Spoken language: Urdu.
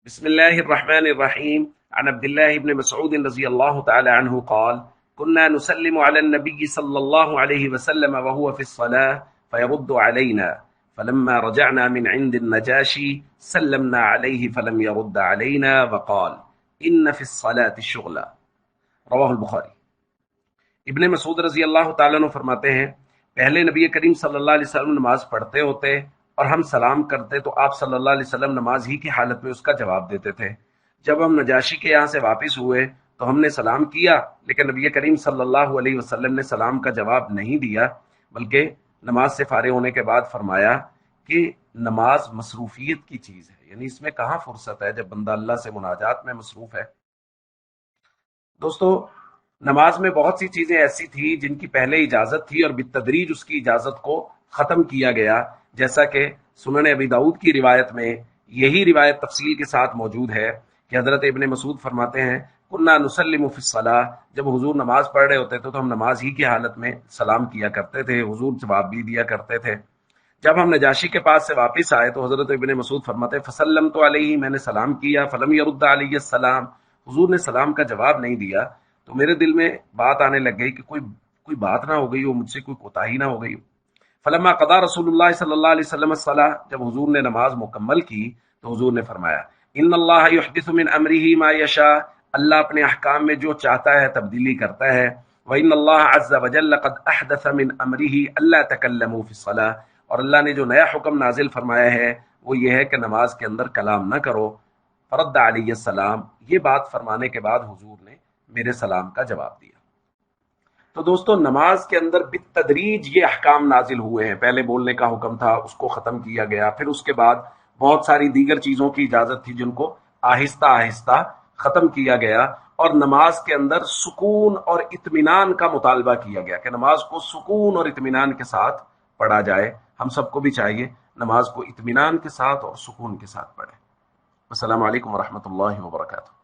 بسم الله الرحمن الرحيم عن عبد الله بن مسعود رضي الله تعالى عنه قال: كنا نسلم على النبي صلى الله عليه وسلم وهو في الصلاة فيرد علينا، فلما رجعنا من عند النجاشي سلمنا عليه فلم يرد علينا وقال: إن في الصلاة شغلا. رواہ البخاری۔ ابن مسعود رضی اللہ تعالیٰ عنہ فرماتے ہیں، پہلے نبی کریم صلی اللہ علیہ وسلم نماز پڑھتے ہوتے اور ہم سلام کرتے تو آپ صلی اللہ علیہ وسلم نماز ہی کی حالت میں اس کا جواب دیتے تھے۔ جب ہم نجاشی کے یہاں سے واپس ہوئے تو ہم نے سلام کیا، لیکن نبی کریم صلی اللہ علیہ وسلم نے سلام کا جواب نہیں دیا، بلکہ نماز سے فارغ ہونے کے بعد فرمایا کہ نماز مصروفیت کی چیز ہے، یعنی اس میں کہاں فرصت ہے جب بندہ اللہ سے مناجات میں مصروف ہے۔ دوستو، نماز میں بہت سی چیزیں ایسی تھی جن کی پہلے اجازت تھی اور بالتدریج اس کی اجازت کو ختم کیا گیا، جیسا کہ سنن ابی داؤد کی روایت میں یہی روایت تفصیل کے ساتھ موجود ہے کہ حضرت ابن مسعود فرماتے ہیں، کنا نسلم فی الصلاۃ، جب حضور نماز پڑھ رہے ہوتے تھے تو ہم نماز ہی کی حالت میں سلام کیا کرتے تھے، حضور جواب بھی دیا کرتے تھے۔ جب ہم نجاشی کے پاس سے واپس آئے تو حضرت ابن مسعود فرماتے ہیں، فسلمت علیہ، میں نے سلام کیا، فلم یرد علیہ السلام، حضور نے سلام کا جواب نہیں دیا، تو میرے دل میں بات آنے لگ گئی کہ کوئی بات نہ ہو گئی ہو، مجھ سے کوئی کوتاہی نہ ہو گئی ہو۔ فلما قضا رسول اللہ صلی اللہ علیہ وسلم الصلاۃ، جب حضور نے نماز مکمل کی تو حضور نے فرمایا، ان اللہ یحدث من امرہ ما یشاء، اللہ اپنے احکام میں جو چاہتا ہے تبدیلی کرتا ہے، وان اللہ عز وجل قد احدث من امرہ الا تکلموا فی الصلاۃ، اور اللہ نے جو نیا حکم نازل فرمایا ہے وہ یہ ہے کہ نماز کے اندر کلام نہ کرو۔ فرد علیہ السلام، یہ بات فرمانے کے بعد حضور نے میرے سلام کا جواب دیا۔ تو دوستو، نماز کے اندر بالتدریج یہ احکام نازل ہوئے ہیں، پہلے بولنے کا حکم تھا، اس کو ختم کیا گیا، پھر اس کے بعد بہت ساری دیگر چیزوں کی اجازت تھی جن کو آہستہ آہستہ ختم کیا گیا، اور نماز کے اندر سکون اور اطمینان کا مطالبہ کیا گیا کہ نماز کو سکون اور اطمینان کے ساتھ پڑھا جائے۔ ہم سب کو بھی چاہیے نماز کو اطمینان کے ساتھ اور سکون کے ساتھ پڑھیں۔ السلام علیکم ورحمۃ اللہ وبرکاتہ۔